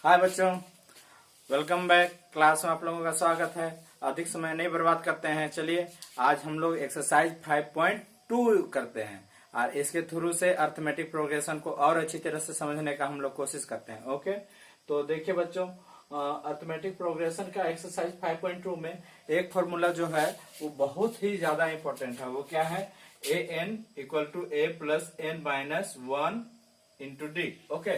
हाय बच्चों, welcome back. Class में आप लोगों का स्वागत है। अधिक समय नहीं बर्बाद करते हैं। चलिए आज हम लोग एक्सरसाइज 5.2 करते हैं और इसके थ्रू से अर्थमेटिक प्रोग्रेशन को और अच्छी तरह से समझने का हम लोग कोशिश करते हैं। ओके, तो देखिए बच्चों, अर्थमेटिक प्रोग्रेशन का एक्सरसाइज 5.2 में एक फॉर्मूला जो है वो बहुत ही ज्यादा इंपॉर्टेंट है। वो क्या है? A N equal to A plus N minus 1 into D. Okay,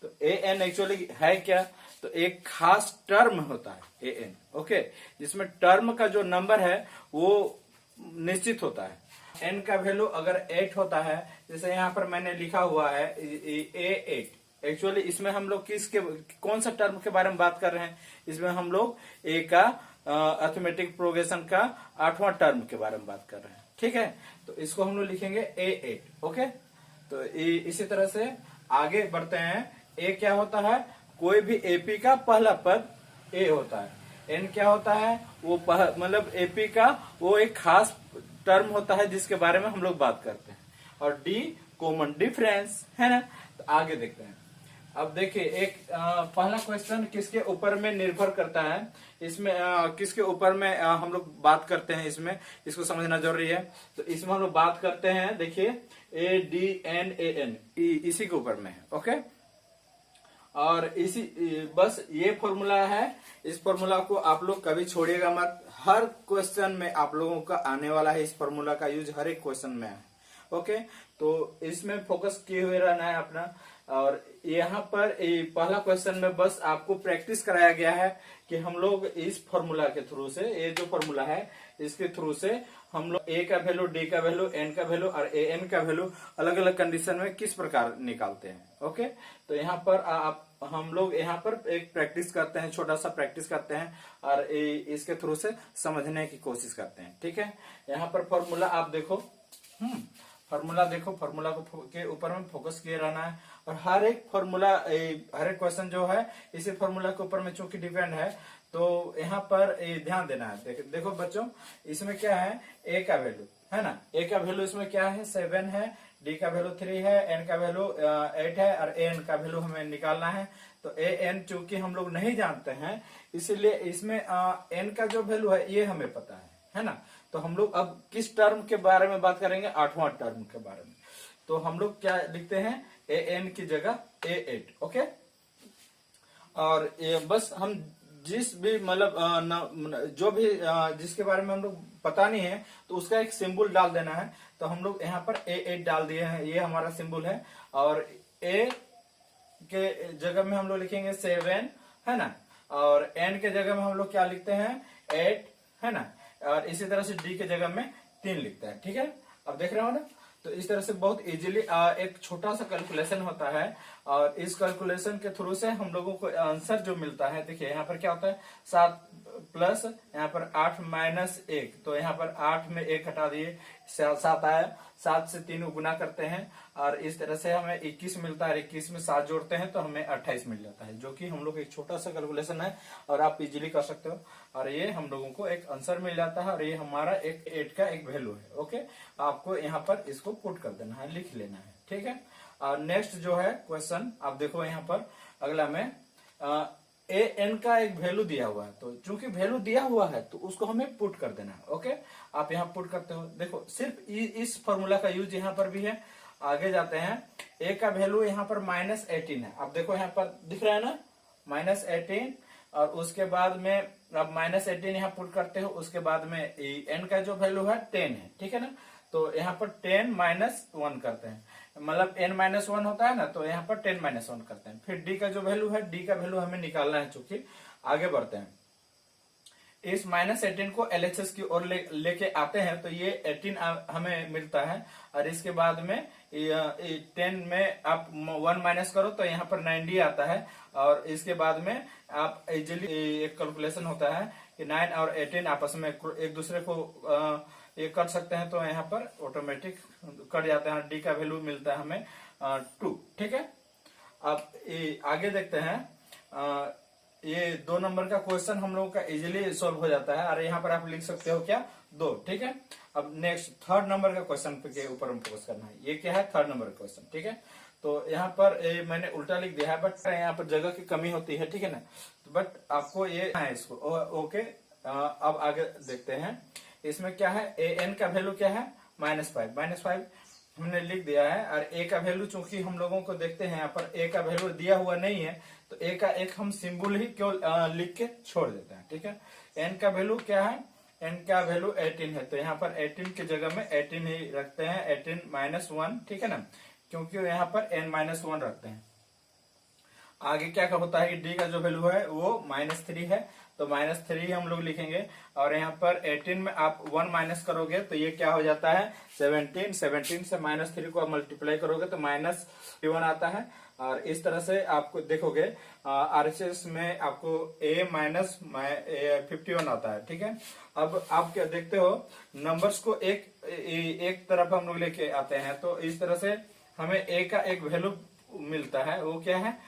तो ए एन एक्चुअली है क्या? तो एक खास टर्म होता है ए एन। ओके, जिसमें टर्म का जो नंबर है वो निश्चित होता है। एन का वैल्यू अगर 8 होता है, जैसे यहाँ पर मैंने लिखा हुआ है ए 8। एक्चुअली इसमें हम लोग कौन सा टर्म के बारे में बात कर रहे हैं? इसमें हम लोग ए का अर्थमेटिक प्रोग्रेशन का 8वां टर्म के बारे में बात कर रहे हैं। ठीक है, तो इसको हम लोग लिखेंगे ए 8। ओके, तो इसी तरह से आगे बढ़ते हैं। ए क्या होता है? कोई भी एपी का पहला पद ए होता है। एन क्या होता है? वो मतलब एपी का वो एक खास टर्म होता है जिसके बारे में हम लोग बात करते हैं। और डी कॉमन डिफरेंस है ना। तो आगे देखते हैं। अब देखिए, एक पहला क्वेश्चन किसके ऊपर में निर्भर करता है? इसमें किसके ऊपर में हम लोग बात करते हैं? इसको समझना जरूरी है। तो इसमें हम लोग बात करते हैं, देखिए A D N A N, इसी के ऊपर में है। ओके, और इसी बस ये फॉर्मूला है। इस फॉर्मूला को आप लोग कभी छोड़िएगा मत। हर क्वेश्चन में आप लोगों का आने वाला है। इस फॉर्मूला का यूज हर एक क्वेश्चन में है। ओके, तो इसमें फोकस किए हुए रहना है अपना। और यहाँ पर पहला क्वेश्चन में बस आपको प्रैक्टिस कराया गया है कि हम लोग इस फॉर्मूला के थ्रू से, ये जो फॉर्मूला है इसके थ्रू से हम लोग ए का वैल्यू, डी का वैल्यू, एन का वैल्यू और ए एन का वैल्यू अलग अलग कंडीशन में किस प्रकार निकालते हैं। ओके, तो यहाँ पर हम लोग यहाँ पर एक प्रैक्टिस करते हैं, छोटा सा प्रैक्टिस करते हैं और इसके थ्रू से समझने की कोशिश करते हैं। ठीक है, यहाँ पर फॉर्मूला आप देखो। फॉर्मूला देखो, फॉर्मूला के ऊपर में फोकस किए रहना है। और हर एक फॉर्मूला, हर एक क्वेश्चन जो है इसी फॉर्मूला के ऊपर में चूंकि डिपेंड है, तो यहाँ पर ध्यान देना है। देखो बच्चों, इसमें क्या है? ए का वैल्यू है ना। ए का वैल्यू इसमें क्या है? 7 है। डी का वैल्यू 3 है। एन का वैल्यू 8 है और ए एन का वैल्यू हमें निकालना है। तो ए एन चूंकि हम लोग नहीं जानते हैं, इसीलिए इसमें एन का जो वैल्यू है ये हमें पता है ना। तो हम लोग अब किस टर्म के बारे में बात करेंगे? 8वां टर्म के बारे में। तो हम लोग क्या लिखते हैं? ए एन की जगह ए 8। ओके, और ये बस हम जिस भी मतलब जो भी जिसके बारे में हम लोग पता नहीं है तो उसका एक सिंबल डाल देना है। तो हम लोग यहाँ पर ए 8 डाल दिए हैं, ये हमारा सिंबल है। और ए के जगह में हम लोग लिखेंगे 7 है ना। और एन के जगह में हम लोग क्या लिखते हैं? 8 है ना। और इसी तरह से डी के जगह में 3 लिखते हैं। ठीक है, अब देख रहे हो ना। तो इस तरह से बहुत इजीली एक छोटा सा कैलकुलेशन होता है और इस कैलकुलेशन के थ्रू से हम लोगों को आंसर जो मिलता है, देखिए यहाँ पर क्या होता है? 7 प्लस यहाँ पर 8 माइनस 1। तो यहाँ पर 8 में 1 हटा दिए, 7 आया। 7 से 3 गुना करते हैं और इस तरह से हमें 21 मिलता है। 21 में 7 जोड़ते हैं तो हमें 28 मिल जाता है, जो कि हम लोग एक छोटा सा कैलकुलेशन है और आप इजीली कर सकते हो। और ये हम लोगों को एक आंसर मिल जाता है और ये हमारा एक 8 का एक वैल्यू है। ओके, आपको यहाँ पर इसको पुट कर देना है, लिख लेना है। ठीक है, और नेक्स्ट जो है क्वेश्चन आप देखो, यहाँ पर अगला में ए एन का एक वैल्यू दिया हुआ है। तो चूंकि वैल्यू दिया हुआ है तो उसको हमें पुट कर देना है। ओके, आप यहाँ पुट करते हो। देखो, सिर्फ इस फॉर्मूला का यूज यहाँ पर भी है। आगे जाते हैं। ए का वैल्यू यहाँ पर -18 है। आप देखो यहाँ पर दिख रहा है ना, -18। और उसके बाद में आप -18 यहाँ पुट करते हो। उसके बाद में एन का जो वैल्यू है 10 है। ठीक है ना। तो यहाँ पर 10 -1 करते हैं, मतलब n-1 होता है ना, तो यहाँ पर 10-1 करते हैं। फिर डी का जो वैल्यू है, डी का वैल्यू हमें निकालना है। चूंकि आगे बढ़ते हैं, इस -18 को LHS की ओर लेके आते हैं तो ये 18 हमें मिलता है। और इसके बाद में 10 में आप 1 माइनस करो तो यहाँ पर 90 आता है। और इसके बाद में आप इजिली एक कैलकुलेशन होता है कि 9 और 18 आपस में एक दूसरे को ये कर सकते हैं। तो यहाँ पर ऑटोमेटिक कट जाते हैं। डी का वैल्यू मिलता है हमें 2। ठीक है, अब आगे देखते हैं। ये 2 नंबर का क्वेश्चन हम लोगों का इजीली सॉल्व हो जाता है और यहाँ पर आप लिख सकते हो क्या? 2। ठीक है, अब नेक्स्ट 3rd नंबर का क्वेश्चन के ऊपर हम फोकस करना है। ये क्या है? 3rd नंबर का क्वेश्चन। ठीक है, तो यहाँ पर मैंने उल्टा लिख दिया है, बट यहाँ पर जगह की कमी होती है, ठीक है ना। तो बट आपको ये है इसको ओके। अब आगे देखते हैं, इसमें क्या है, ए एन का वैल्यू क्या है, -5 हमने लिख दिया है। और ए का वैल्यू चूंकि हम लोगों को देखते हैं यहाँ पर ए का वैल्यू दिया हुआ नहीं है, तो ए का एक हम सिंबल ही क्यों लिख के छोड़ देते हैं, ठीक है। एन का वैल्यू क्या है, एन का वैल्यू 18 है, तो यहाँ पर 18 की जगह में 18 ही रखते हैं, 18 - 1, ठीक है ना, क्योंकि यहाँ पर n-1 रखते हैं। आगे क्या होता है कि डी का जो वैल्यू है वो -3 है, तो -3 हम लोग लिखेंगे। और यहाँ पर 18 में आप 1 माइनस करोगे तो ये क्या हो जाता है 17 से -3 को आप मल्टीप्लाई करोगे तो -51 आता है। और इस तरह से आपको देखोगे आरएचएस में आपको A-51 आता है, ठीक है। अब आप क्या देखते हो, नंबर्स को एक तरफ हम लोग लेके आते हैं, तो इस तरह से हमें ए का एक वैल्यू मिलता है, वो क्या है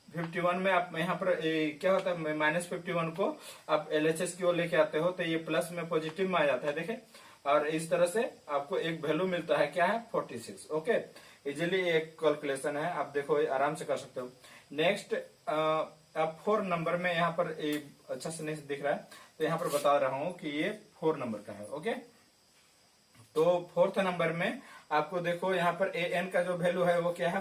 51 में आप यहाँ पर क्या होता है -51 को आप एलएचएस की ओर लेके आते हो तो ये प्लस में पॉजिटिव में आ जाता है, देखे। और इस तरह से आपको एक वैल्यू मिलता है, क्या है 46, ओके। इजिली एक कैलकुलेशन है, आप देखो आराम से कर सकते हो। नेक्स्ट आप 4 नंबर में यहाँ पर अच्छा से नहीं दिख रहा है, तो यहाँ पर बता रहा हूँ कि ये 4 नंबर का है, ओके। तो 4th नंबर में आपको देखो यहाँ पर ए एन का जो वैल्यू है वो क्या है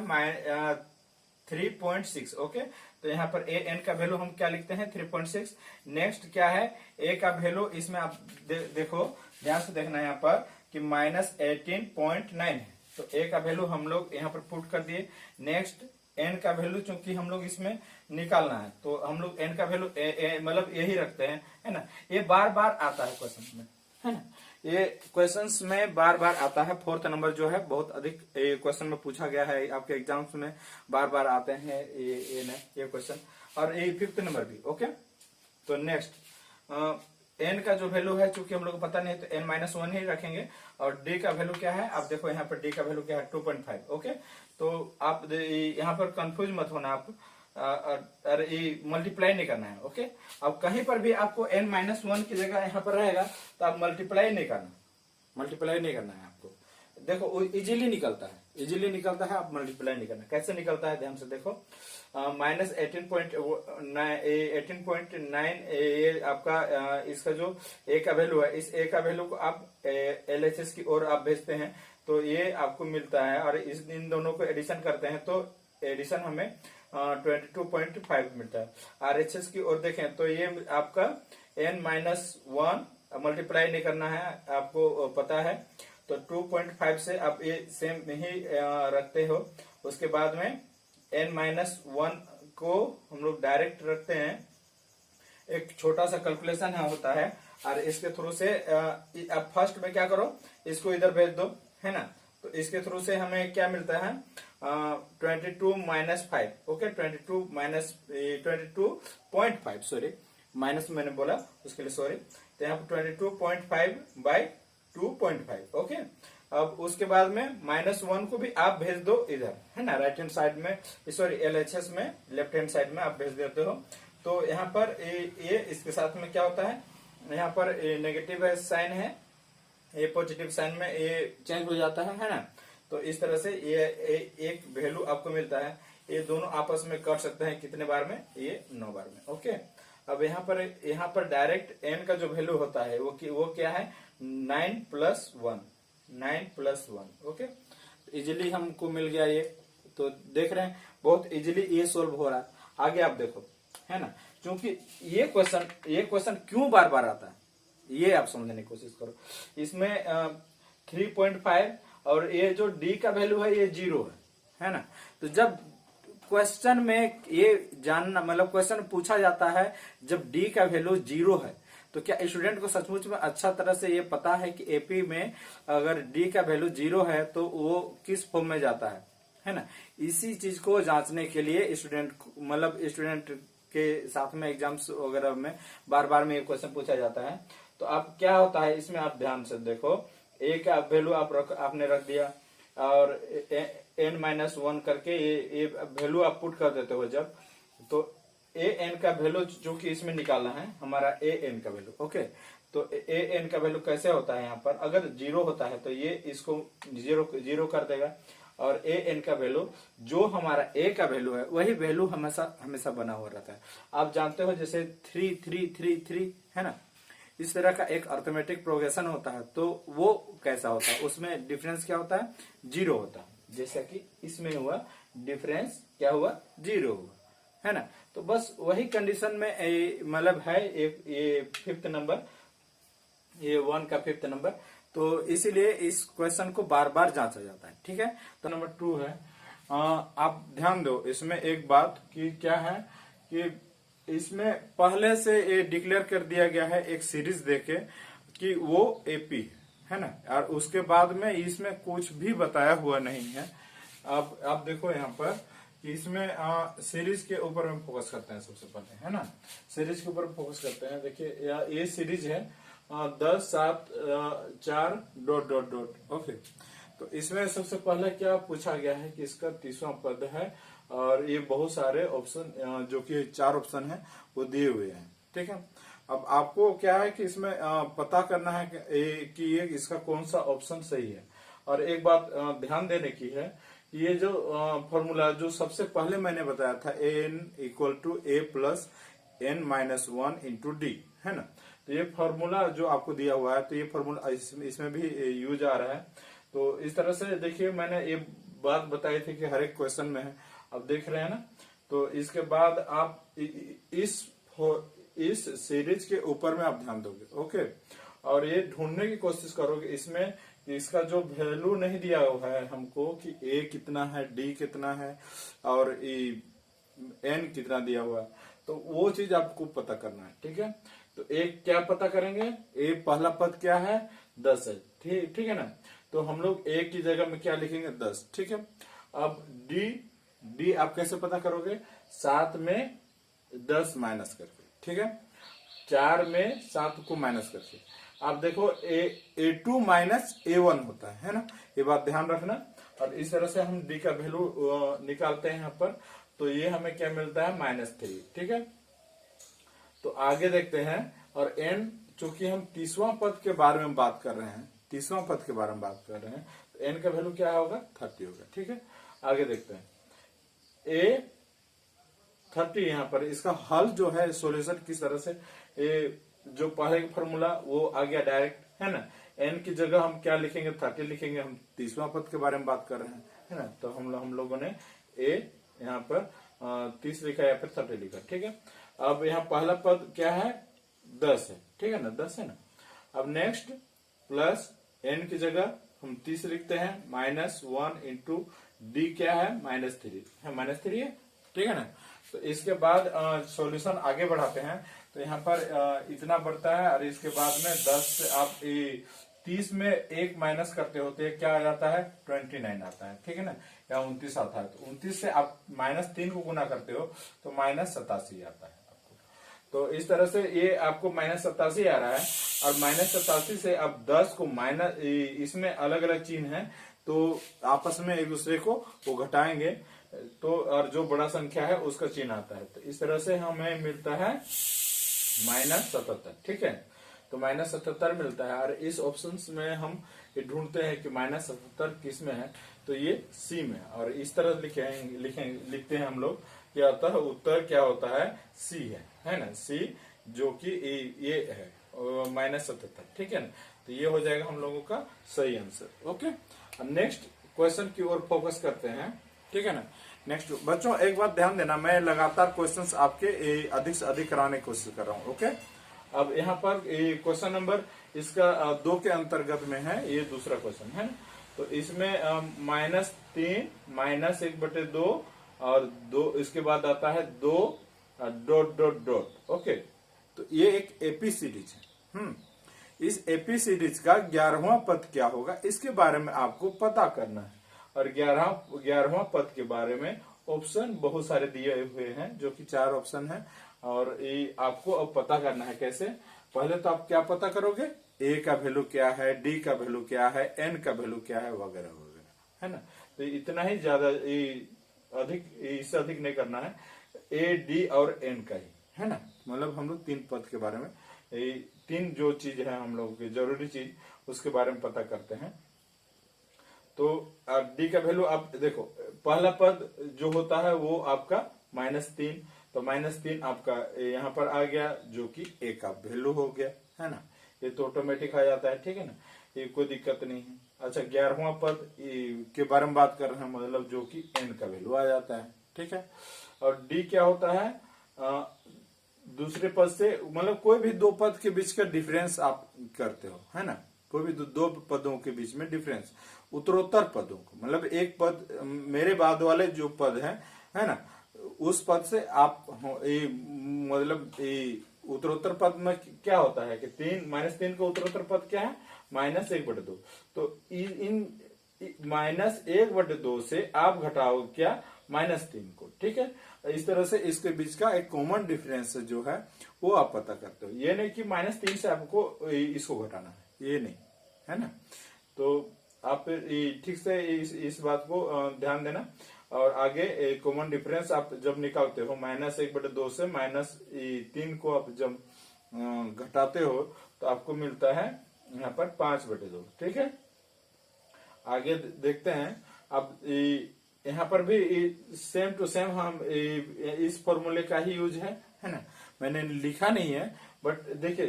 3.6, ओके। तो यहाँ पर ए एन का वैल्यू हम क्या लिखते हैं 3.6। नेक्स्ट क्या है ए का वैल्यू, इसमें आप देखो ध्यान से देखना यहाँ पर कि -18.9 है, तो ए का वैल्यू हम लोग यहाँ पर पुट कर दिए। नेक्स्ट एन का वैल्यू चूंकि हम लोग इसमें निकालना है तो हम लोग एन का वैल्यू मतलब यही रखते हैं, है ना। ये बार बार आता है क्वेश्चन में, है ना, ये क्वेश्चंस में बार बार आता है। 4th नंबर जो है बहुत अधिक क्वेश्चन में पूछा गया है, आपके एग्जाम्स में बार बार आते हैं ये क्वेश्चन, और ये 5th नंबर भी, ओके। तो नेक्स्ट एन का जो वैल्यू है चूंकि हम लोग को पता नहीं है तो n-1 ही रखेंगे। और डी का वैल्यू क्या है, आप देखो यहाँ पर डी का वैल्यू क्या है 2.5, ओके। तो आप यहाँ पर कंफ्यूज मत होना आप, और ये मल्टीप्लाई नहीं करना है, ओके। अब कहीं पर भी आपको n-1 की जगह यहाँ पर रहेगा तो आप मल्टीप्लाई नहीं करना है आपको। देखो इजीली निकलता है, आप मल्टीप्लाई नहीं करना। कैसे निकलता है ध्यान से देखो, -18.9 ये आपका इसका जो ए का वैल्यू है, इस ए का वैल्यू को आप एलएचएस की ओर आप भेजते हैं तो ये आपको मिलता है, और इन दोनों को एडिशन करते हैं तो एडिशन हमें 22.5 मिलता है। आरएचएस की ओर देखें तो ये आपका n-1 मल्टीप्लाई नहीं करना है, आपको पता है, तो 2.5 से आप ये सेम ही रखते हो। उसके बाद में n-1 को हम लोग डायरेक्ट रखते हैं, एक छोटा सा कैलकुलेशन होता है, और इसके थ्रू से अब फर्स्ट में क्या करो, इसको इधर भेज दो, है ना। तो इसके थ्रू से हमें क्या मिलता है 22-5, ओके। 22.5 सॉरी, माइनस मैंने बोला उसके लिए सॉरी। तो यहाँ पर 22.5/2.5, ओके। अब उसके बाद में -1 को भी आप भेज दो इधर, है ना, राइट हैंड साइड में, सॉरी एलएचएस में लेफ्ट हैंड साइड में आप भेज देते हो। तो यहाँ पर ये इसके साथ में क्या होता है, यहाँ पर नेगेटिव साइन है, ये पॉजिटिव साइन में ये चेंज हो जाता है ना। तो इस तरह से ये एक वैल्यू आपको मिलता है। ये दोनों आपस में कट सकते हैं कितने बार में, ये 9 बार में, ओके। अब यहाँ पर डायरेक्ट n का जो वैल्यू होता है वो क्या है 9+1, ओके। इजीली हमको मिल गया ये, तो देख रहे हैं बहुत इजीली ये सोल्व हो रहा है। आगे आप देखो, है ना, क्योंकि ये क्वेश्चन क्यों बार बार आता है ये आप समझने की कोशिश करो। इसमें 3.5 और ये जो डी का वैल्यू है ये 0 है ना। तो जब क्वेश्चन में ये जानना, मतलब क्वेश्चन पूछा जाता है जब डी का वैल्यू 0 है, तो क्या स्टूडेंट को सचमुच में अच्छा तरह से ये पता है कि एपी में अगर डी का वैल्यू 0 है तो वो किस फॉर्म में जाता है ना। इसी चीज को जांचने के लिए स्टूडेंट के साथ में एग्जाम्स वगैरह में बार बार में ये क्वेश्चन पूछा जाता है। तो आप क्या होता है इसमें, आप ध्यान से देखो, ए का वैल्यू आपने रख दिया और n-1 करके ये वैल्यू आप पुट कर देते हो जब, तो ए एन का वैल्यू जो कि इसमें निकालना है हमारा ए एन का वैल्यू, ओके। तो ए एन का वैल्यू कैसे होता है, यहाँ पर अगर 0 होता है तो ये इसको 0 कर देगा, और ए एन का वैल्यू, जो हमारा ए का वैल्यू है वही वैल्यू हमेशा हमेशा बना हुआ रहता है। आप जानते हो जैसे 3 3 3 3 है ना, इस तरह का एक अर्थमेटिक प्रोग्रेशन होता है, तो वो कैसा होता है, उसमें डिफरेंस क्या होता है, 0 होता है। जैसा कि इसमें हुआ, डिफरेंस क्या हुआ, 0 हुआ, है ना। तो बस वही कंडीशन में मतलब है ये फिफ्थ नंबर, ये 1 का फिफ्थ नंबर, तो इसीलिए इस क्वेश्चन को बार बार जांचा जाता है। ठीक है, तो नंबर 2 है, आप ध्यान दो इसमें एक बात कि क्या है कि इसमें पहले से ये डिक्लेयर कर दिया गया है एक सीरीज देके कि वो एपी है ना, और उसके बाद में इसमें कुछ भी बताया हुआ नहीं है। अब आप देखो यहाँ पर कि इसमें सीरीज के ऊपर हम फोकस करते हैं सबसे पहले, है ना, सीरीज के ऊपर फोकस करते हैं। देखिए ये सीरीज है 10 7 4 डॉट डॉट डॉट, ओके। तो इसमें सबसे पहले क्या पूछा गया है कि इसका 30वां पद है और ये बहुत सारे ऑप्शन जो कि 4 ऑप्शन है वो दिए हुए हैं। ठीक है, अब आपको क्या है कि इसमें पता करना है कि ये इसका कौन सा ऑप्शन सही है। और एक बात ध्यान देने की है, ये जो फॉर्मूला जो सबसे पहले मैंने बताया था, N equal to A plus N minus 1 into D, है ना, तो ये फॉर्मूला जो आपको दिया हुआ है, तो ये फॉर्मूला इसमें भी यूज आ रहा है। तो इस तरह से देखिए मैंने ये बात बताई थी कि हर एक क्वेश्चन में है, अब देख रहे हैं ना। तो इसके बाद आप इस सीरीज के ऊपर में आप ध्यान दोगे, ओके, और ये ढूंढने की कोशिश करोगे इसमें कि इसका जो वैल्यू नहीं दिया हुआ है हमको कि ए कितना है, डी कितना है और एन कितना दिया हुआ है, तो वो चीज आपको पता करना है। ठीक है, तो एक क्या पता करेंगे, ए पहला पद क्या है, 10 है, ठीक है ना, तो हम लोग ए की जगह में क्या लिखेंगे, 10। ठीक है, अब डी आप कैसे पता करोगे, 7 में 10 माइनस करके, ठीक है, 4 में 7 को माइनस करके। आप देखो A2 माइनस A1 होता है ना, ये बात ध्यान रखना। और इस तरह से हम डी का वैल्यू निकालते हैं यहाँ पर, तो ये हमें क्या मिलता है, -3। ठीक है, तो आगे देखते हैं। और एन, चूंकि हम 30वां पद के बारे में बात कर रहे हैं, 30वां पद के बारे में बात कर रहे हैं, तो एन का वैल्यू क्या होगा, 30 होगा। ठीक है, आगे देखते हैं। ए 30 यहाँ पर इसका हल जो है, सॉल्यूशन किस तरह से, जो पहले का फॉर्मूला वो आ गया डायरेक्ट, है ना। एन की जगह हम क्या लिखेंगे, 30 लिखेंगे, हम 30वां पद के बारे में बात कर रहे हैं, है ना। तो हम लोगों ने ए यहाँ पर 30 लिखा या फिर 30 लिखा। ठीक है, अब यहाँ पहला पद क्या है, 10 है, ठीक है ना, 10 है ना। अब नेक्स्ट प्लस एन की जगह हम 30 लिखते हैं, -1 इंटू डी क्या है, -3 है, -3 है, ठीक है ना। तो इसके बाद सॉल्यूशन आगे बढ़ाते हैं, तो यहाँ पर इतना बढ़ता है और इसके बाद में 10 से आप 30 में 1 माइनस करते होते हैं, क्या आ जाता है, 29 आता है, ठीक है ना, या 29 आता है। तो 29 से आप -3 को गुना करते हो तो -87 आता है आपको। तो इस तरह से ये आपको -87 आ रहा है, और -87 से आप 10 को माइनस, इसमें अलग अलग चिन्ह है, तो आपस में एक दूसरे को वो घटाएंगे, तो और जो बड़ा संख्या है उसका चिन्ह आता है। तो इस तरह से हमें मिलता है -77। ठीक है, तो -77 मिलता है। और इस ऑप्शन में हम ये ढूंढते हैं कि -77 किस में है, तो ये सी में। और इस तरह लिखते हैं हम लोग, क्या होता है, उत्तर क्या होता है, सी है ना, सी, जो कि ये है -77। ठीक है ना, तो ये हो जाएगा हम लोगों का सही आंसर। ओके, अब नेक्स्ट क्वेश्चन की ओर फोकस करते हैं। ठीक है ना, नेक्स्ट बच्चों एक बात ध्यान देना, मैं लगातार क्वेश्चंस आपके अधिक से अधिक कराने की कोशिश कर रहा हूँ। ओके, अब यहाँ पर क्वेश्चन नंबर इसका 2 के अंतर्गत में है, ये दूसरा क्वेश्चन है। तो इसमें -3 -1/2 और 2, इसके बाद आता है 2 डॉट डॉट डॉट। ओके, तो ये एक एपी सीरीज है। इस एपी सीरीज का 11वां पद क्या होगा, इसके बारे में आपको पता करना है। और 11वां पद के बारे में ऑप्शन बहुत सारे दिए हुए हैं, जो कि 4 ऑप्शन है। और ये आपको अब पता करना है कैसे। पहले तो आप क्या पता करोगे, ए का वैल्यू क्या है, डी का वैल्यू क्या है, एन का वैल्यू क्या है, वगैरह वगैरह, है ना। तो इतना ही, ज्यादा इससे अधिक नहीं करना है, ए डी और एन का ही, है ना। मतलब हम लोग 3 पद के बारे में, 3 जो चीज है हम लोगों की जरूरी चीज, उसके बारे में पता करते हैं। तो डी का वैल्यू आप देखो, पहला पद जो होता है वो आपका -3, तो -3 आपका यहाँ पर आ गया, जो कि ए का वैल्यू हो गया, है ना। ये तो ऑटोमेटिक आ जाता है, ठीक है ना, ये कोई दिक्कत नहीं है। अच्छा, 11वां पद के बारे में बात कर रहे हैं, मतलब जो कि एन का वैल्यू आ जाता है, ठीक है। और डी क्या होता है, दूसरे पद से, मतलब कोई भी दो पद के बीच का डिफरेंस आप करते हो, है ना, कोई भी दो पदों के बीच में डिफरेंस, उत्तरोत्तर पदों को, मतलब एक पद मेरे बाद वाले जो पद है ना, उस पद से आप मतलब उत्तरोत्तर पद में क्या होता है कि -3 का उत्तरोत्तर पद क्या है, -1/2। तो इन -1/2 से आप घटाओ क्या, -3 को, ठीक है। इस तरह से इसके बीच का एक कॉमन डिफरेंस जो है वो आप पता करते हो। ये नहीं कि -3 से आपको इसको घटाना है, ये नहीं, है ना। तो आप ठीक से इस बात को ध्यान देना। और आगे कॉमन डिफरेंस आप जब निकालते हो, -1/2 से -3 को आप जब घटाते हो तो आपको मिलता है यहाँ पर 5/2, ठीक है। आगे देखते हैं। अब यहाँ पर भी सेम टू सेम हम इस फॉर्मूले का ही यूज है ना, मैंने लिखा नहीं है, बट देखिए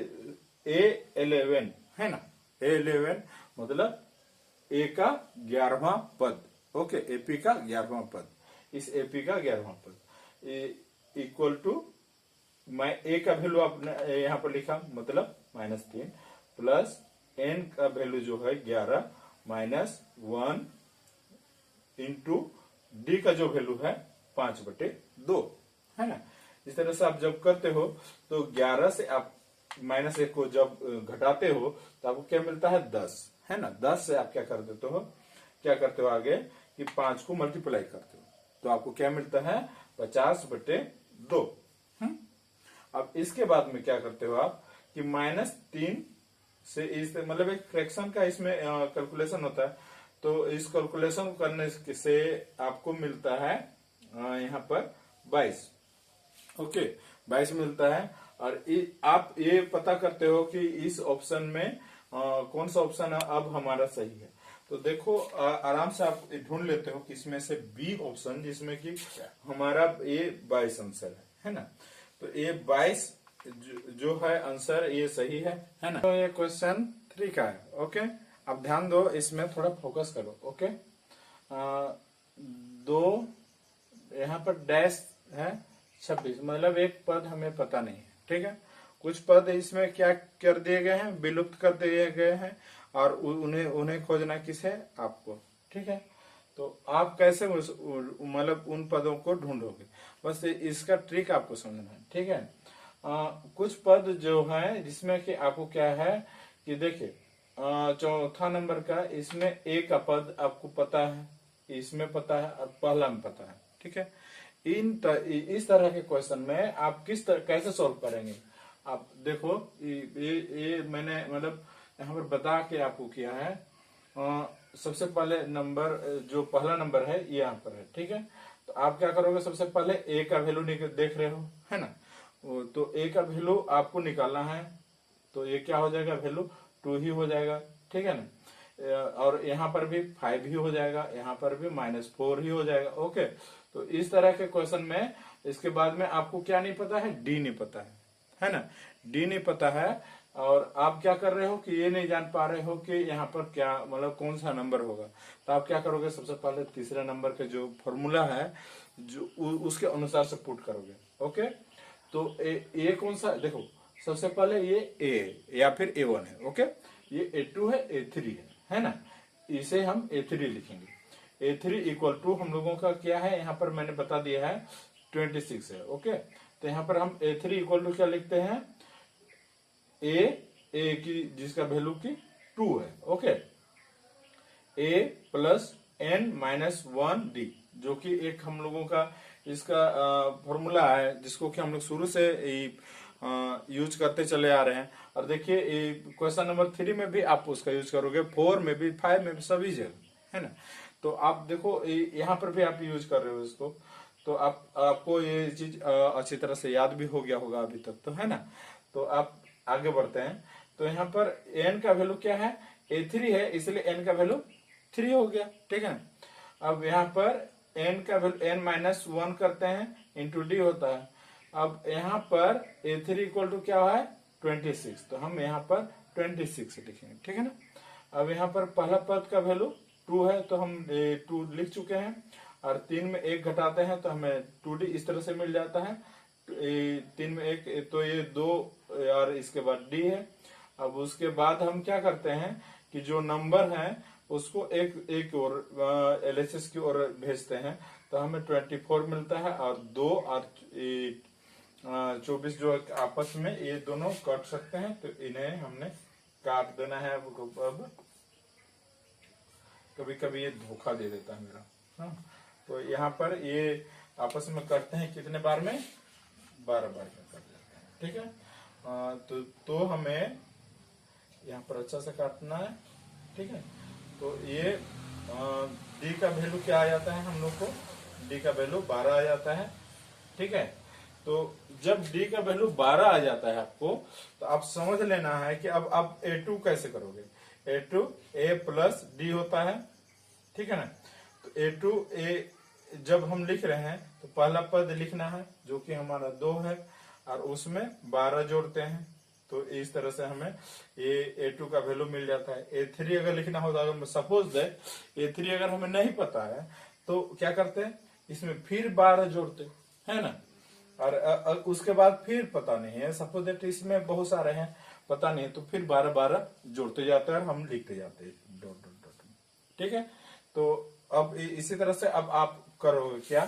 A11 है ना, A11 मतलब ए का 11वां पद, ओके, एपी का 11वां पद, इस एपी का 11वां पद इक्वल टू, मैं ए का वैल्यू आपने यहाँ पर लिखा, मतलब -3 प्लस एन का वैल्यू जो है 11 -1 इंटू डी का जो वैल्यू है 5/2, है ना। इस तरह से आप जब करते हो तो 11 से आप -1 को जब घटाते हो तो आपको क्या मिलता है, 10, है ना। 10 से आप क्या कर देते हो, क्या करते हो आगे कि 5 को मल्टीप्लाई करते हो, तो आपको क्या मिलता है, 50/2। अब इसके बाद में क्या करते हो आप कि -3 से इस, मतलब एक फ्रैक्शन का इसमें कैलकुलेशन होता है, तो इस कैलकुलेशन करने से आपको मिलता है यहाँ पर 22, ओके, 22 मिलता है। और आप ये पता करते हो कि इस ऑप्शन में कौन सा ऑप्शन अब हमारा सही है। तो देखो आराम से आप ढूंढ लेते हो कि इसमें से बी ऑप्शन, जिसमें कि हमारा ये 22 आंसर है ना। तो ये 22 जो है आंसर, ये सही है ना। तो ये क्वेश्चन 3 का है, ओके। अब ध्यान दो, इसमें थोड़ा फोकस करो, ओके। दो यहाँ पर डैश है 26, मतलब एक पद हमें पता नहीं है, ठीक है। कुछ पद इसमें क्या कर दिए गए हैं, विलुप्त कर दिए गए हैं, और उन्हें खोजना किस है, आपको, ठीक है। तो आप कैसे मतलब उन पदों को ढूंढोगे, बस इसका ट्रिक आपको समझना है, ठीक है। कुछ पद जो है जिसमें कि आपको क्या है कि देखिए, चौथा नंबर का, इसमें ए का पद आपको पता है, इसमें पता है, और पहला में पता है, ठीक है। इस तरह के क्वेश्चन में आप कैसे सॉल्व करेंगे, आप देखो, ये मैंने मतलब यहाँ पर बता के आपको किया है। सबसे पहले नंबर, जो पहला नंबर है ये यहाँ पर है, ठीक है। तो आप क्या करोगे, सबसे पहले ए का वैल्यू देख रहे हो, है ना। तो ए का वैल्यू आपको निकालना है, तो ये क्या हो जाएगा, वैल्यू 2 ही हो जाएगा, ठीक है ना। और यहाँ पर भी 5 ही हो जाएगा, यहाँ पर भी -4 ही हो जाएगा, ओके। तो इस तरह के क्वेश्चन में इसके बाद में आपको क्या नहीं पता है, डी नहीं पता है ना, डी नहीं पता है। और आप क्या कर रहे हो कि ये नहीं जान पा रहे हो कि यहाँ पर क्या, मतलब कौन सा नंबर होगा। तो आप क्या करोगे, सबसे पहले तीसरे नंबर के जो फॉर्मूला है जो उसके अनुसार से पुट करोगे, ओके। तो ये कौन सा, देखो सबसे पहले ये ए या फिर A1 है, ओके। ये A2 है, A3 है ना। इसे हम A3 लिखेंगे। A3 इक्वल टू हम लोगों का क्या है, यहाँ पर मैंने बता दिया है 26 है, ओके। तो यहाँ पर हम A3 इक्वल टू क्या लिखते हैं, ए की जिसका वैल्यू की 2 है, ओके। A प्लस N-1D, जो कि एक हम लोगों का इसका फॉर्मूला है, जिसको कि हम लोग शुरू से यूज करते चले आ रहे हैं। और देखिए क्वेश्चन नंबर 3 में भी आप उसका यूज करोगे, 4 में भी, 5 में भी, सभी जगह, है ना। तो आप देखो यहाँ पर भी आप यूज कर रहे हो इसको, तो आपको ये चीज अच्छी तरह से याद भी हो गया होगा अभी तक, तो है ना। तो आप आगे बढ़ते हैं। तो यहाँ पर n का वैल्यू क्या है, A3 है, इसलिए n का वैल्यू 3 हो गया, ठीक है। अब यहाँ पर n का वैल्यू n-1 करते हैं, इंटू डी होता है। अब यहाँ पर a3 इक्वल टू क्या है 26, तो हम यहाँ पर 26 लिखेंगे, ठीक है ना। अब यहाँ पर पहला पद का वैल्यू 2 है, तो हम 2 लिख चुके हैं, और 3 में 1 घटाते हैं तो हमें 2d इस तरह से मिल जाता है। 3 में 1 तो ये 2 और इसके बाद d है। अब उसके बाद हम क्या करते हैं कि जो नंबर है उसको एक और एलएचएस की ओर भेजते हैं, तो हमें 24 मिलता है, और 2 और 24 जो आपस में ये दोनों कट सकते हैं, तो इन्हें हमने काट देना है। अब कभी कभी ये धोखा दे देता है मेरा, हाँ। तो यहाँ पर ये आपस में करते हैं कितने बार में, 12 बार में कर देते हैं, ठीक है। तो हमें यहाँ पर अच्छा से काटना है, ठीक है। तो ये डी का वैल्यू क्या आ जाता है हम लोग को, डी का वैल्यू 12 आ जाता है, ठीक है। तो जब डी का वैल्यू 12 आ जाता है आपको, तो आप समझ लेना है कि अब a2 कैसे करोगे। a2 a प्लस डी होता है, ठीक है ना। तो a2 a जब हम लिख रहे हैं तो पहला पद लिखना है जो कि हमारा 2 है, और उसमें 12 जोड़ते हैं, तो इस तरह से हमें ये a2 का वैल्यू मिल जाता है। a3 अगर लिखना होता है, सपोज दैट a3 अगर हमें नहीं पता है तो क्या करते हैं, इसमें फिर 12 जोड़ते है ना, और उसके बाद फिर पता नहीं है, सपोज दैट इसमें बहुत सारे हैं पता नहीं, तो फिर 12 जोड़ते जाते हैं और हम लिखते जाते हैं डॉट डॉट डॉट, ठीक है। तो अब इसी तरह से अब आप करोगे क्या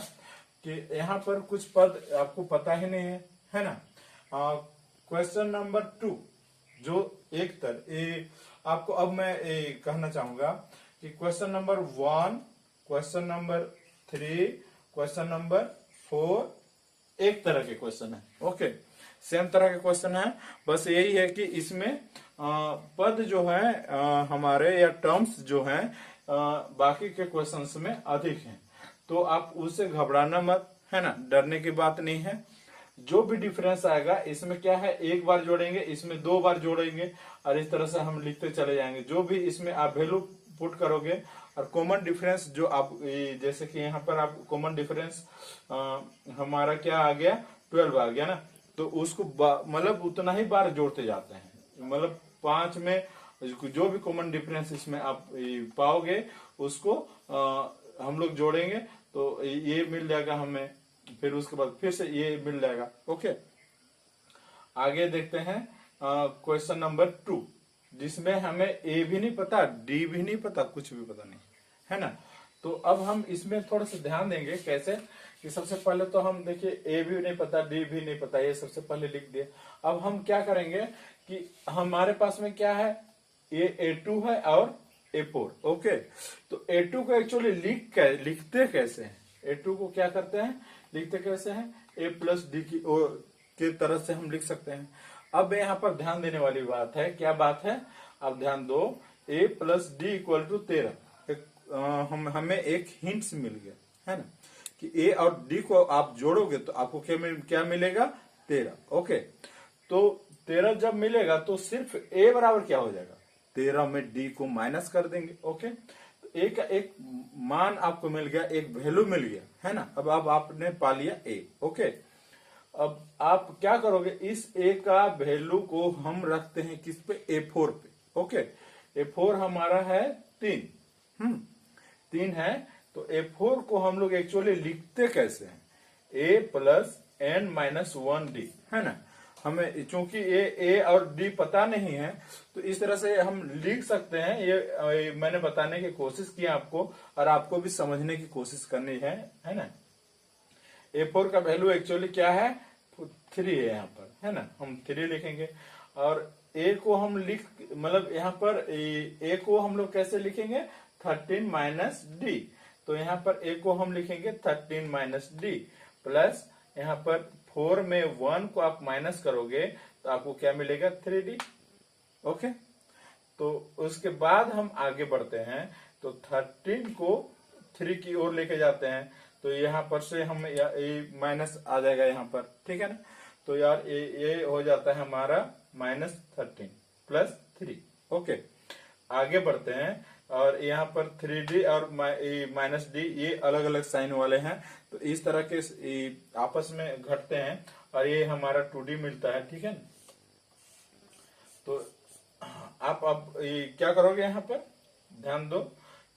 कि यहाँ पर कुछ पद आपको पता ही नहीं है ना। क्वेश्चन नंबर 2 जो आपको अब मैं कहना चाहूंगा कि question number 1, question number 3, question number 4 एक तरह के क्वेश्चन है, ओके, सेम तरह के क्वेश्चन है। बस यही है कि इसमें पद जो है हमारे या टर्म्स जो हैं बाकी के क्वेश्चंस में अधिक हैं, तो आप उससे घबराना मत, है ना, डरने की बात नहीं है। जो भी डिफरेंस आएगा इसमें क्या है, एक बार जोड़ेंगे, इसमें 2 बार जोड़ेंगे, और इस तरह से हम लिखते चले जाएंगे। जो भी इसमें आप वैल्यू पुट करोगे, और कॉमन डिफरेंस जो आप जैसे कि यहाँ पर आप कॉमन डिफरेंस हमारा क्या आ गया 12 आ गया ना, तो उसको मतलब उतना ही बार जोड़ते जाते हैं, मतलब 5 में जो भी कॉमन डिफरेंस इसमें आप पाओगे उसको हम लोग जोड़ेंगे, तो ये मिल जाएगा हमें, फिर उसके बाद फिर से ये मिल जाएगा, ओके। आगे देखते हैं क्वेश्चन नंबर 2 जिसमें हमें ए भी नहीं पता, डी भी नहीं पता, कुछ भी पता नहीं, है ना। तो अब हम इसमें थोड़ा सा ध्यान देंगे कैसे कि सबसे पहले तो हम देखिए ए भी नहीं पता, डी भी नहीं पता, ये सबसे पहले लिख दिए। अब हम क्या करेंगे कि हमारे पास में क्या है, ये A2 है और A4, ओके। तो A2 को एक्चुअली लिखते कैसे हैं, A2 को क्या करते हैं, लिखते कैसे हैं, a प्लस डी की तरह से हम लिख सकते हैं। अब यहाँ पर ध्यान देने वाली बात है, क्या बात है, अब ध्यान दो, a plus D equal to 13, हमें एक हिंट्स मिल गया, है ना, कि a और d को आप जोड़ोगे तो आपको क्या मिलेगा 13, ओके। तो 13 जब मिलेगा तो सिर्फ a बराबर क्या हो जाएगा, 13 में d को माइनस कर देंगे, ओके। तो a का एक मान आपको मिल गया, एक वैल्यू मिल गया, है ना। अब आपने पा लिया a, ओके। अब आप क्या करोगे, इस a का वैल्यू को हम रखते हैं किस पे, A4 पे, ओके। A4 हमारा है 3 है, तो A4 को हम लोग एक्चुअली लिखते कैसे हैं, a प्लस n-1d, है ना। हमें चूंकि ए और डी पता नहीं है, तो इस तरह से हम लिख सकते हैं। ये मैंने बताने की कोशिश की आपको, और आपको भी समझने की कोशिश करनी है ना। A4 का वैल्यू एक्चुअली क्या है, 3 है यहाँ पर, है ना, हम 3 लिखेंगे। और a को हम मतलब यहाँ पर a को हम लोग कैसे लिखेंगे, 13 माइनस डी, तो यहाँ पर a को हम लिखेंगे 13 माइनस डी, प्लस यहाँ पर 4 में 1 को आप माइनस करोगे तो आपको क्या मिलेगा 3d, ओके। तो उसके बाद हम आगे बढ़ते हैं, तो 13 को 3 की ओर लेके जाते हैं, तो यहाँ पर से हम माइनस आ जाएगा यहाँ पर, ठीक है ना। तो यार ये हो जाता है हमारा -13 प्लस 3, ओके। आगे बढ़ते हैं, और यहाँ पर 3D और -d ये अलग अलग साइन वाले हैं, तो इस तरह के आपस में घटते हैं और ये हमारा 2D मिलता है, ठीक है। तो आप अब ये क्या करोगे, यहाँ पर ध्यान दो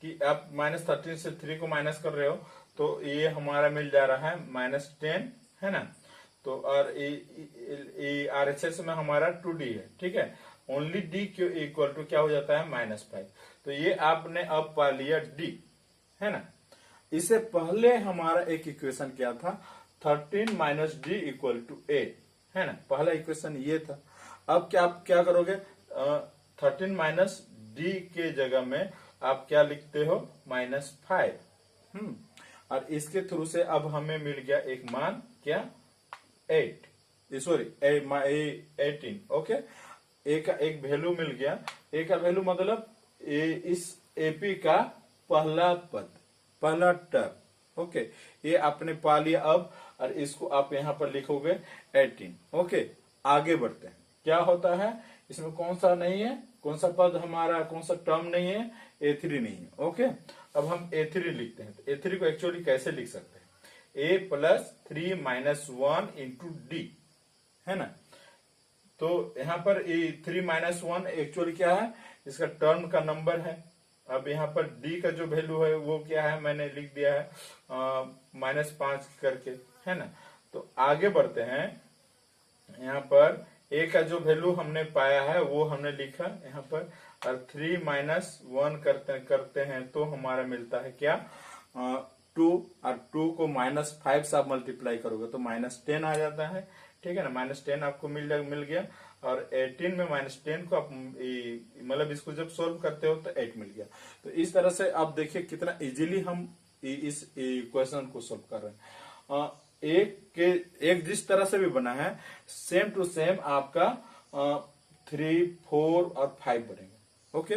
कि आप -13 से 3 को माइनस कर रहे हो, तो ये हमारा मिल जा रहा है -10, है ना। तो और RHS में हमारा 2D है, ठीक है। ओनली D क्यों इक्वल टू क्या हो जाता है, -5। तो ये आपने अब पा लिया D, है ना। इससे पहले हमारा एक इक्वेशन क्या था, 13 - D इक्वल टू 8, है ना। पहला इक्वेशन ये था। अब क्या आप क्या करोगे, 13 - D के जगह में आप क्या लिखते हो, -5। और इसके थ्रू से अब हमें मिल गया एक मान, क्या, 8, सॉरी 18, ओके। ए का एक वैल्यू मिल गया। ए का वैल्यू मतलब इस एपी का पहला पद, पहला टर्म, ओके। ये आपने पा लिया अब, और इसको आप यहाँ पर लिखोगे 18, ओके। आगे बढ़ते हैं, क्या होता है इसमें, कौन सा नहीं है, कौन सा पद हमारा, कौन सा टर्म नहीं है, A3 नहीं है, ओके। अब हम A3 लिखते हैं। तो A3 को एक्चुअली कैसे लिख सकते हैं, A + 3 - 1 × D, है ना। तो यहाँ पर 3 - 1 एक्चुअली क्या है, इसका टर्म का नंबर है। अब यहाँ पर D का जो वैल्यू है वो क्या है, मैंने लिख दिया है -5 करके, है ना। तो आगे बढ़ते हैं, यहाँ पर A का जो वैल्यू हमने पाया है वो हमने लिखा यहाँ पर, और 3 - 1 करते हैं तो हमारा मिलता है क्या, 2, और 2 को -5 से आप मल्टीप्लाई करोगे तो -10 आ जाता है, ठीक है ना। -10 आपको मिल गया, और 18 में -10 को आप मतलब इसको जब सोल्व करते हो तो 8 मिल गया। तो इस तरह से आप देखिए कितना इजीली हम इस क्वेश्चन को सोल्व कर रहे हैं। एक जिस तरह से भी बना है, सेम टू सेम आपका 3, 4 और 5 बनेगा, ओके।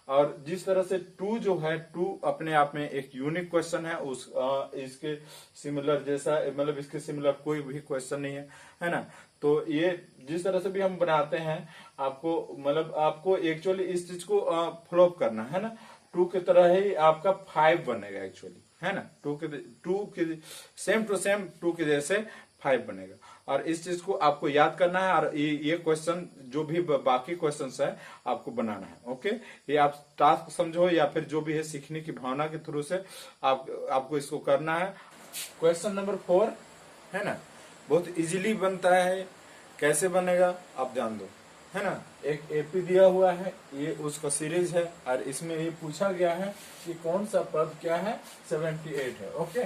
और जिस तरह से 2 जो है, 2 अपने आप में एक यूनिक क्वेश्चन है, इसके सिमिलर जैसा, मतलब इसके सिमिलर कोई भी क्वेश्चन नहीं है ना। तो ये जिस तरह से भी हम बनाते हैं, आपको मतलब आपको एक्चुअली इस चीज को फ्लॉप करना है ना। 2 की तरह ही आपका 5 बनेगा एक्चुअली, है ना। 2 के सेम टू सेम 2 के जैसे 5 बनेगा। और इस चीज को आपको याद करना है, और ये क्वेश्चन जो भी बाकी क्वेश्चंस है आपको बनाना है, ओके। ये आप टास्क समझो या फिर जो भी है सीखने की भावना के थ्रू से आपको इसको करना है। क्वेश्चन नंबर 4 है ना, बहुत इजीली बनता है। कैसे बनेगा आप जान दो, है ना। एक एपी दिया हुआ है, ये उसका सीरीज है, और इसमें ये पूछा गया है कि कौन सा पद क्या है, 78 है, ओके।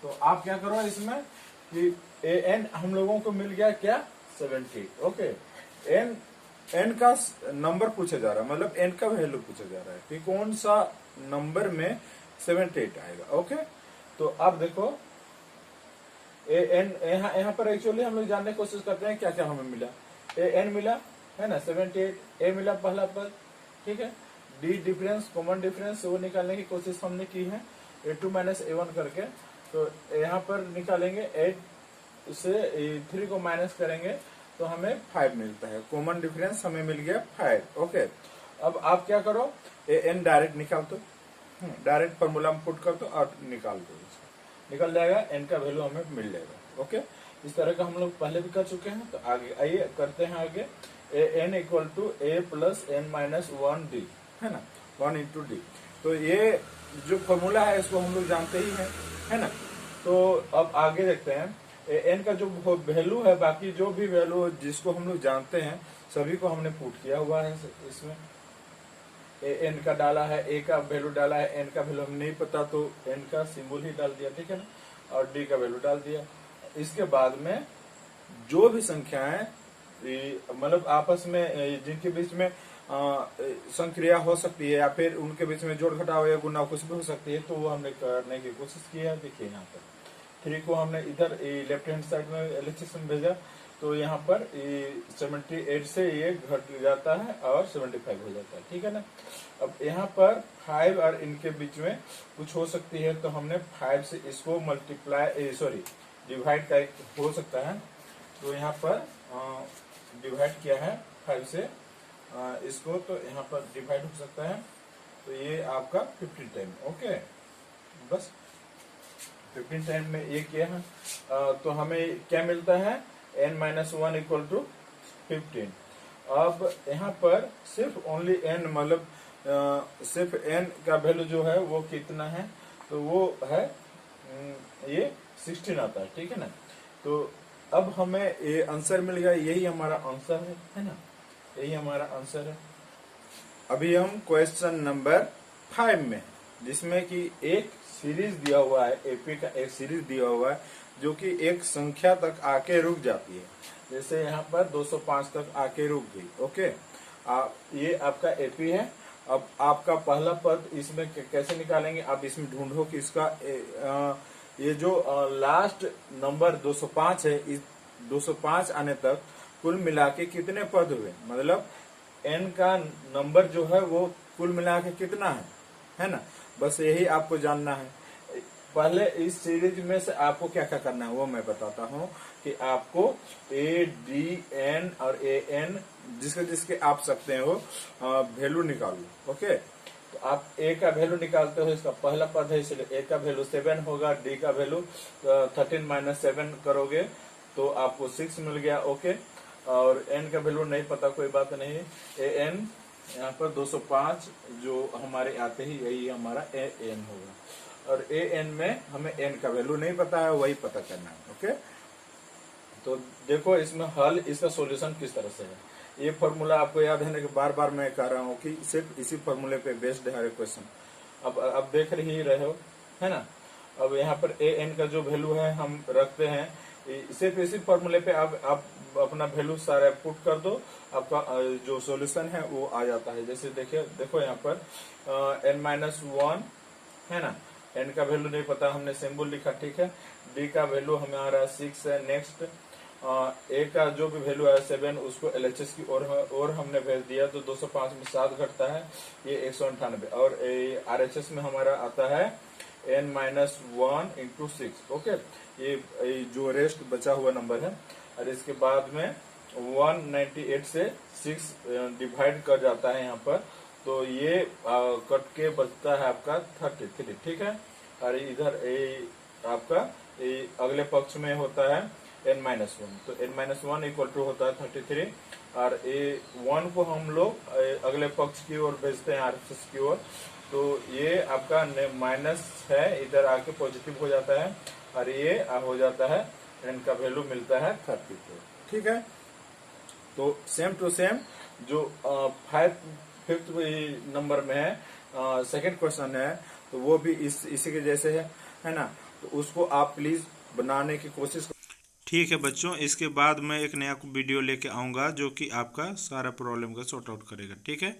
तो आप क्या करो इसमें कि एन हम लोगों को मिल गया क्या, 70, ओके। एन का नंबर पूछा जा रहा है, मतलब एन का वैल्यू पूछा जा रहा है कि कौन सा नंबर में 78 आएगा, ओके। तो अब देखो एन, यहाँ पर एक्चुअली हम लोग जानने की कोशिश करते हैं क्या क्या हमें मिला। एन मिला, है ना, 78। ए मिला पहला पद, ठीक है। डी डिफरेंस, कॉमन डिफरेंस, वो निकालने की कोशिश हमने की है, A2 - A1 करके। तो यहाँ पर निकालेंगे 8 से 3 को माइनस करेंगे तो हमें 5 मिलता है। कॉमन डिफरेंस हमें मिल गया 5, ओके। अब आप क्या करो, एन डायरेक्ट निकाल दो, डायरेक्ट फॉर्मूला में पुट कर दो और निकाल दो, निकल जाएगा, एन का वैल्यू हमें मिल जाएगा, ओके। इस तरह का हम लोग पहले भी कर चुके हैं। तो आगे आइए करते हैं आगे। N equal to A + n - 1D, है ना, 1 × D। तो ये जो फॉर्मूला है इसको हम लोग जानते ही हैं, है ना। तो अब आगे देखते हैं, एन का जो वैल्यू है, बाकी जो भी वैल्यू जिसको हम लोग जानते हैं सभी को हमने पुट किया हुआ है इसमें। एन का डाला है, ए का वैल्यू डाला है, एन का वैल्यू हमें नहीं पता तो एन का सिंबल ही डाल दिया, ठीक है ना, और डी का वैल्यू डाल दिया। इसके बाद में जो भी संख्याएं मतलब आपस में जिनके बीच में संक्रिया हो सकती है या फिर उनके बीच में जोड़ घटाव या गुना कुछ भी हो सकती है, तो वो हमने करने की कोशिश की है। देखिए यहाँ पर 3 को हमने इधर लेफ्ट हैंड साइड में एलएचएस में भेजा, तो यहाँ पर 78 से ये घट जाता है और 75 हो जाता है, ठीक है ना। अब यहाँ पर 5 और इनके बीच में कुछ हो सकती है, तो हमने 5 से इसको डिवाइड का हो सकता है, तो यहाँ पर डिवाइड किया है 5 से इसको, तो यहाँ पर डिवाइड हो सकता है। तो ये आपका 15 टाइम। ओके, बस 15 टाइम में ये क्या है, तो हमें क्या मिलता है, n-1 इक्वल टू 15। अब यहाँ पर सिर्फ ओनली n, मतलब सिर्फ n का वैल्यू जो है वो कितना है, तो वो है ये 16 आता है, ठीक है ना। तो अब हमें ये आंसर मिल गया, यही हमारा आंसर है ना, यही हमारा आंसर है। अभी हम क्वेश्चन नंबर 5 में, जिसमें कि एक सीरीज दिया हुआ है, एपी का एक सीरीज दिया हुआ है जो कि एक संख्या तक आके रुक जाती है। जैसे यहाँ पर 205 तक आके रुक गई। ओके, ये आपका एपी है। अब आपका पहला पद इसमें कैसे निकालेंगे, आप इसमें ढूंढो कि इसका ये जो लास्ट नंबर 205 है, इस 205 आने तक कुल मिला के कितने पद हुए, मतलब n का नंबर जो है वो कुल मिला के कितना है ना। बस यही आपको जानना है। पहले इस सीरीज में से आपको क्या क्या करना है वो मैं बताता हूँ कि आपको a, d, n और a, n जिसके जिसके आप सकते हो वैल्यू निकालो। ओके, तो आप a का वैल्यू निकालते हो, इसका पहला पद है इसलिए a का वैल्यू 7 होगा, d का वैल्यू 13 - 7 करोगे तो आपको 6 मिल गया। ओके, और n का वैल्यू नहीं पता, कोई बात नहीं, a n यहाँ पर 205 जो हमारे आते ही यही हमारा a n होगा, और a n में हमें n का वैल्यू नहीं पता है, वही पता करना है। ओके, तो देखो इसमें हल, इसका सॉल्यूशन किस तरह से है। ये फॉर्मूला आपको याद है ना, कि बार बार मैं कह रहा हूँ कि सिर्फ इसी फॉर्मूले पे बेस्ड है क्वेश्चन। अब देख ही रहे हो, है ना। अब यहाँ पर a n का जो वैल्यू है हम रखते हैं, सिर्फ इसी फॉर्मूले पे आप अपना वैल्यू सारा पुट कर दो, आपका जो सॉल्यूशन है वो आ जाता है। जैसे देखो यहाँ पर n-1 है ना, n का वैल्यू नहीं पता, हमने सिंबल लिखा, ठीक है। d का वैल्यू हमारा 6 है। नेक्स्ट a का जो भी वैल्यू है 7, उसको LHS की और हमने भेज दिया, तो 205 में 7 घटता है, ये 198, और RHS में हमारा आता है n-1 × 6। ओके, ये जो रेस्ट बचा हुआ नंबर है, और इसके बाद में 198 से 6 डिवाइड कर जाता है यहाँ पर, तो ये कट के बचता है आपका 33, ठीक है। और इधर आपका अगले पक्ष में होता है n-1, तो n-1 इक्वल टू होता है 33, और 1 को हम लोग अगले पक्ष की ओर भेजते हैं, RHS की ओर, तो ये आपका माइनस है, इधर आके पॉजिटिव हो जाता है, और ये हो जाता है, n का वैल्यू मिलता है 34, ठीक है। तो सेम टू सेम जो 5th नंबर में है, सेकंड क्वेश्चन है, तो वो भी इसी के जैसे है ना, तो उसको आप प्लीज बनाने की कोशिश करो। ठीक है बच्चों, इसके बाद मैं एक नया वीडियो लेके आऊँगा जो कि आपका सारा प्रॉब्लम का सॉर्ट आउट करेगा, ठीक है।